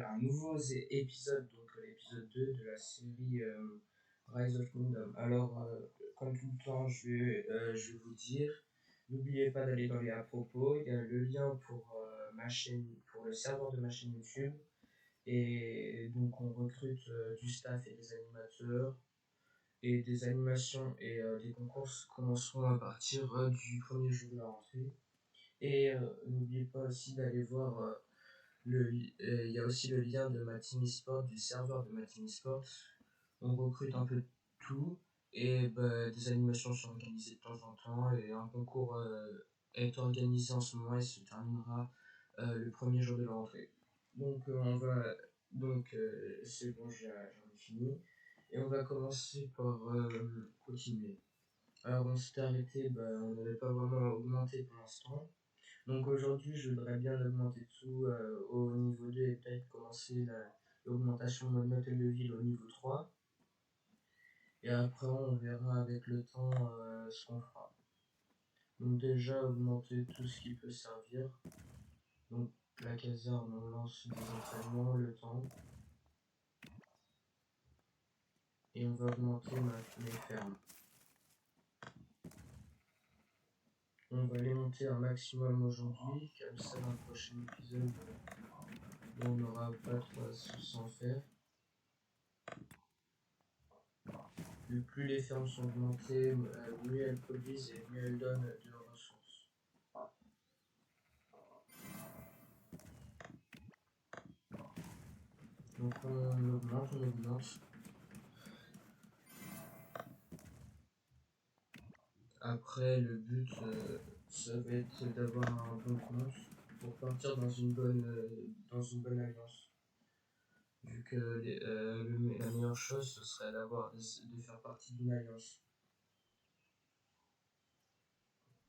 un nouveau épisode, donc l'épisode 2 de la série Rise of Kingdom. Alors, comme tout le temps, je vais vous dire, n'oubliez pas d'aller dans les à propos. Il y a le lien pour ma chaîne, pour le serveur de ma chaîne YouTube. Et donc, on recrute du staff et des animateurs. Et des animations et des concours commenceront à partir du premier jour de la rentrée. Et n'oubliez pas aussi d'aller voir il y a aussi le lien de ma Team eSport, du serveur de ma Team eSport. On recrute un peu de tout et des animations sont organisées de temps en temps et un concours est organisé en ce moment et se terminera le premier jour de la rentrée. Donc c'est bon, j'en ai fini et on va commencer par continuer. Alors on s'était arrêté, on n'avait pas vraiment augmenté pour l'instant. Donc aujourd'hui, je voudrais bien augmenter tout au niveau 2 et peut-être commencer l'augmentation de notre hôtel de ville au niveau 3. Et après, on verra avec le temps ce qu'on fera. Donc déjà, augmenter tout ce qui peut servir. Donc la caserne, on lance des entraînements, le temps. Et on va augmenter mes fermes. On va les monter un maximum aujourd'hui, comme ça dans le prochain épisode, on n'aura pas trop à s'en faire. Plus les fermes sont augmentées, mieux elles produisent et mieux elles donnent de ressources. Donc on augmente. Après, le but, ça va être d'avoir un bon compte pour partir dans une bonne alliance. Vu que la meilleure chose, ce serait de faire partie d'une alliance.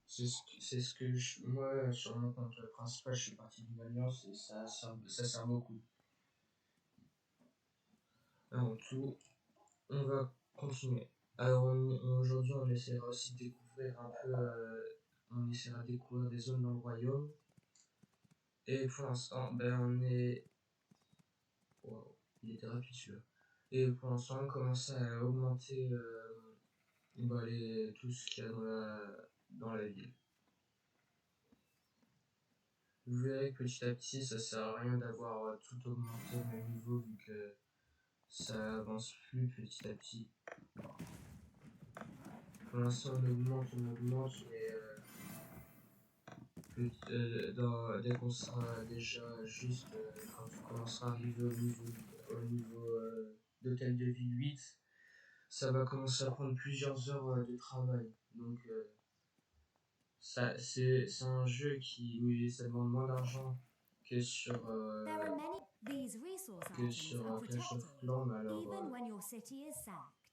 C'est ce que moi, sur mon compte principal, je suis parti d'une alliance et ça sert beaucoup. En tout, on va continuer. Alors aujourd'hui, on essaiera aussi de découvrir un peu, on essaiera de découvrir des zones dans le royaume. Et pour l'instant, on est... Wow, il était rapide celui-là. Et pour l'instant, on commence à augmenter tout ce qu'il y a dans la ville. Vous verrez que petit à petit, ça sert à rien d'avoir tout augmenté au même niveau vu que ça avance plus petit à petit. Pour l'instant, on augmente, mais dès qu'on sera déjà juste, quand on commencera à arriver au niveau d'hôtel de ville 8, ça va commencer à prendre plusieurs heures de travail. Donc, c'est un jeu où ça demande moins d'argent que sur Clash of Clans, mais alors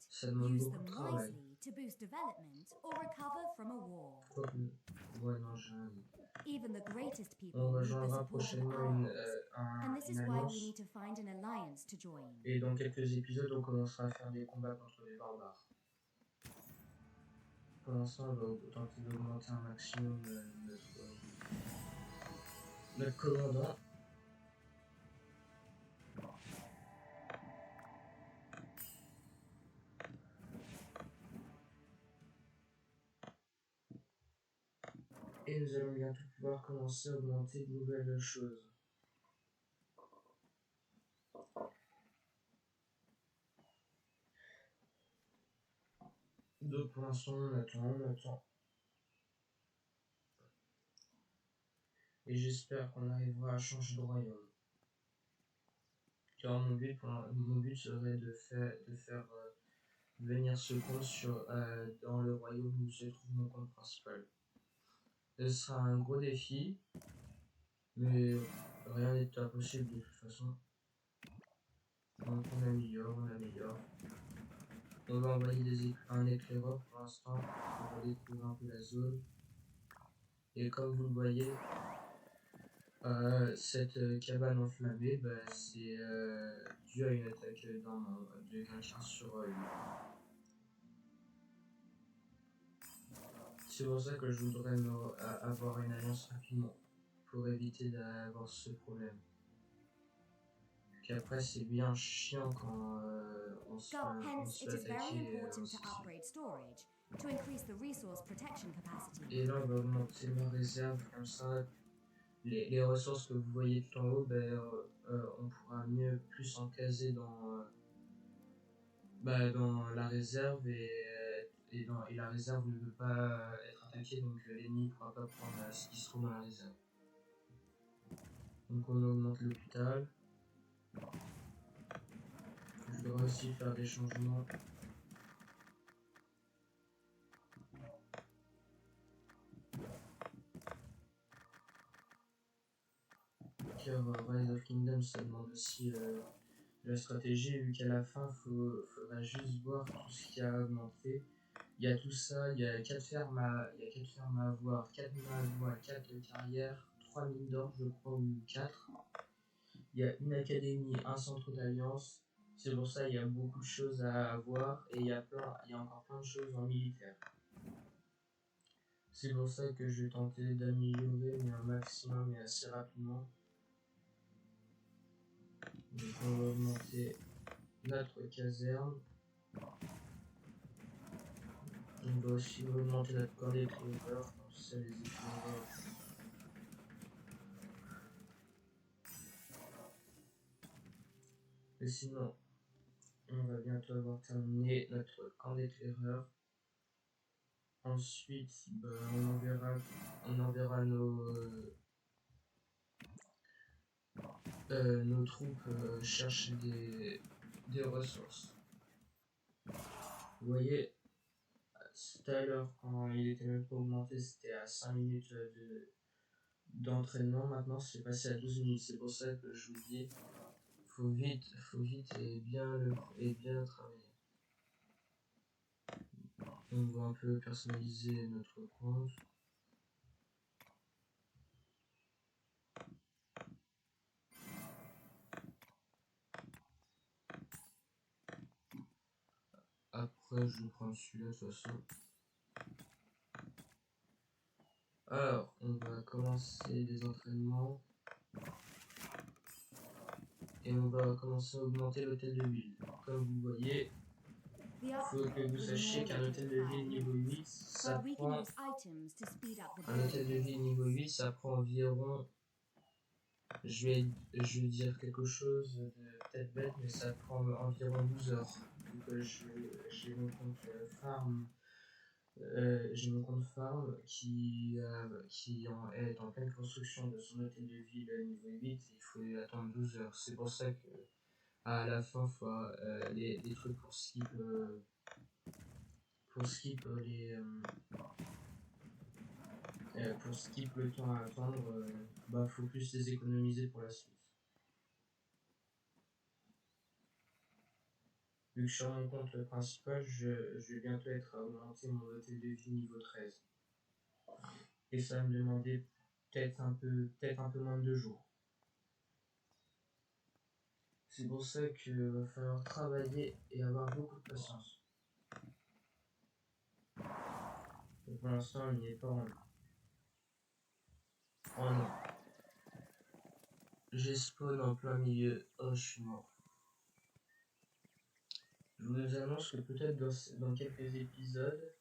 ça demande beaucoup de travail. Ouais, non, on rejoindra prochainement une alliance. Et dans quelques épisodes, on commencera à faire des combats contre les barbares. Pour l'instant, on va tenter d'augmenter un maximum notre commandant. Et nous allons bientôt pouvoir commencer à augmenter de nouvelles choses. Donc pour l'instant, on attend. Et j'espère qu'on arrivera à changer de royaume. Car mon but serait de faire venir ce compte dans le royaume où se trouve mon compte principal. Ce sera un gros défi, mais rien n'est impossible de toute façon. Donc on améliore. On va envoyer un éclaireur pour l'instant pour découvrir un peu la zone. Et comme vous le voyez, cette cabane enflammée, c'est dû à une attaque de quelqu'un sur lui. C'est pour ça que je voudrais avoir une alliance rapidement, pour éviter d'avoir ce problème. Puis après, c'est bien chiant quand on se Hence, fait it is very attaquer important aussi. to upgrade storage to increase the resource protection capacity. Et là, on va augmenter ma réserve comme ça. Les ressources que vous voyez tout en haut, on pourra mieux plus en caser dans la réserve et la réserve ne peut pas être attaquée, donc l'ennemi ne pourra pas prendre ce qui se trouve dans la réserve. Donc on augmente l'hôpital. Je devrais aussi faire des changements. Car Rise of Kingdom, ça demande aussi de la stratégie, vu qu'à la fin, faudra juste voir tout ce qui a augmenté. Il y a tout ça, il y a 4 fermes à avoir, 4 mines à avoir, 4 carrières, 3 mines d'or, je crois, ou 4. Il y a une académie, un centre d'alliance. C'est pour ça qu'il y a beaucoup de choses à avoir et il y a encore plein de choses en militaire. C'est pour ça que je vais tenter d'améliorer, mais un maximum et assez rapidement. Donc on va augmenter notre caserne. On va aussi augmenter notre corps d'écriveur, comme ça les écriveurs. Et sinon, on va bientôt avoir terminé notre camp d'éclaireurs. Ensuite, on enverra nos troupes chercher des ressources. Vous voyez, tout à l'heure, quand il était même pas augmenté, c'était à 5 minutes d'entraînement. Maintenant, c'est passé à 12 minutes. C'est pour ça que je vous dis, faut vite et bien travailler. On va un peu personnaliser notre compte. Après, je vais prendre celui-là de toute façon. Alors, on va commencer les entraînements. Et on va commencer à augmenter l'hôtel de ville. Comme vous voyez, il faut que vous sachiez qu'un hôtel de ville niveau 8, ça prend... Un hôtel de ville niveau 8, ça prend environ... Je vais dire quelque chose de peut-être bête, mais ça prend environ 12 heures. Vu que j'ai mon compte farm. J'ai mon compte farm qui est en pleine construction de son hôtel de ville niveau 8. Il faut attendre 12 heures. C'est pour ça que à la fin, il faut les trucs pour skip le temps à attendre. Faut plus les économiser pour la suite. Vu que sur mon compte principal, je vais bientôt être à augmenter mon hôtel de vie niveau 13. Et ça va me demander peut-être un peu moins de 2 jours. C'est pour ça qu'il va falloir travailler et avoir beaucoup de patience. Et pour l'instant, on n'y est pas en... Oh non. J'ai spawn en plein milieu. Oh, je suis mort. Je vous annonce que peut-être dans quelques épisodes,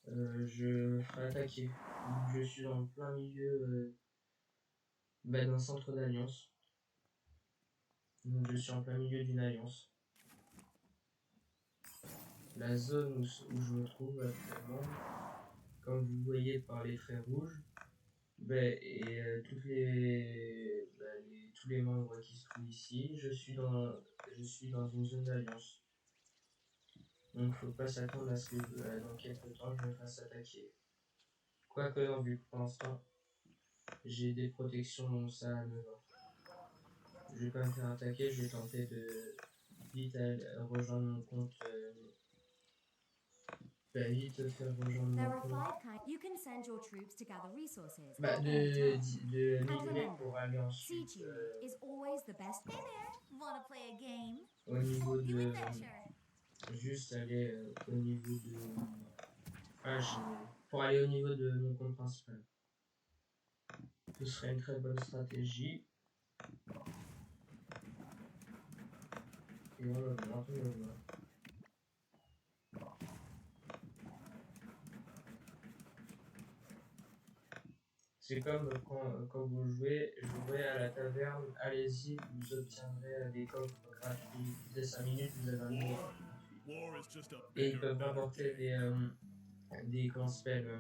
je me ferai attaquer. Je suis en plein milieu d'un centre d'alliance. Donc je suis en plein milieu d'une alliance. La zone où je me trouve actuellement, comme vous voyez par les traits rouges, tous les membres qui se trouvent ici, je suis dans une zone d'alliance. Donc faut pas s'attendre à ce que dans quelques temps je me fasse attaquer. Quoique non, vu que pour l'instant j'ai des protections, donc ça me va. Je vais pas me faire attaquer, je vais tenter de vite rejoindre mon compte. Vite faire rejoindre mon compte. De migrer pour aller ensuite au niveau de... Juste aller au niveau de... pour aller au niveau de mon compte principal. Ce serait une très bonne stratégie. qui est vraiment un peu normal. C'est comme quand vous jouez à la taverne, allez-y, vous obtiendrez des coffres gratuits. Toutes les 5 minutes, vous avez un nouveau coffre gratuit. Et ils peuvent apporter comment ça s'appelle,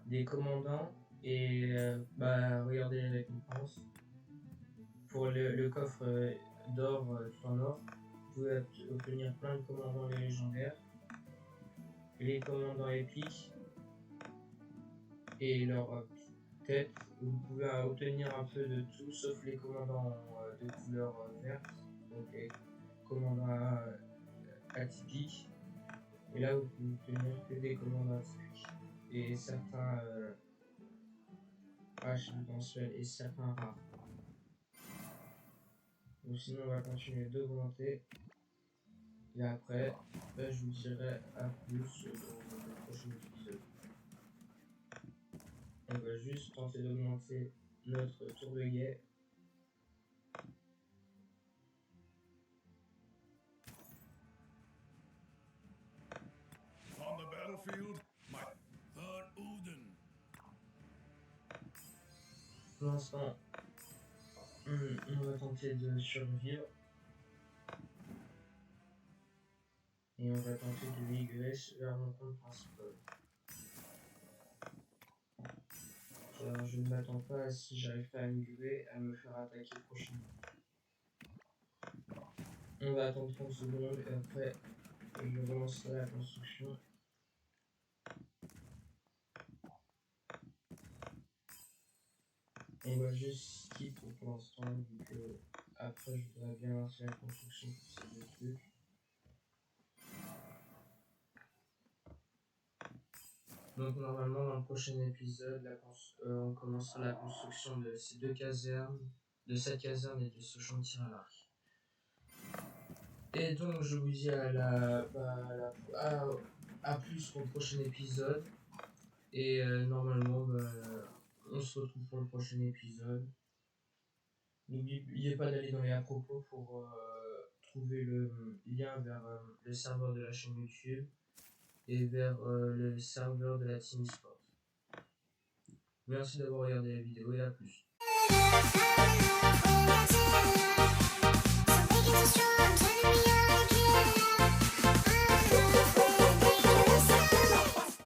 des commandants. Et regardez les récompenses. Pour le coffre d'or, tout en or, vous pouvez obtenir plein de commandants légendaires, les commandants épiques et leur tête. Vous pouvez obtenir un peu de tout sauf les commandants de couleur verte, donc les commandants atypiques. Et là, vous pouvez obtenir que des commandants atypiques et certains mensuels et certains rares. Donc sinon, on va continuer de volonté. Et après, je vous dirai à plus dans le prochain épisode. On va juste tenter d'augmenter notre tour de guet. On the battlefield, my third Odin. Pour l'instant, on va tenter de survivre. Et on va tenter de migrer vers mon compte principal. Alors je ne m'attends pas, si j'arrive pas à migrer, à me faire attaquer prochainement. On va attendre 30 secondes et après je relancerai la construction. On va juste skip pour l'instant vu que après je voudrais bien lancer la construction pour ces deux trucs. Donc normalement dans le prochain épisode, on commencera la construction de ces deux casernes, de cette caserne et de ce champ de tir à l'arc. Et donc je vous dis à plus pour le prochain épisode. Et normalement on se retrouve pour le prochain épisode. N'oubliez pas d'aller dans les à propos pour trouver le lien vers le serveur de la chaîne YouTube et vers le serveur de la Team Esport. Merci d'avoir regardé la vidéo et à plus.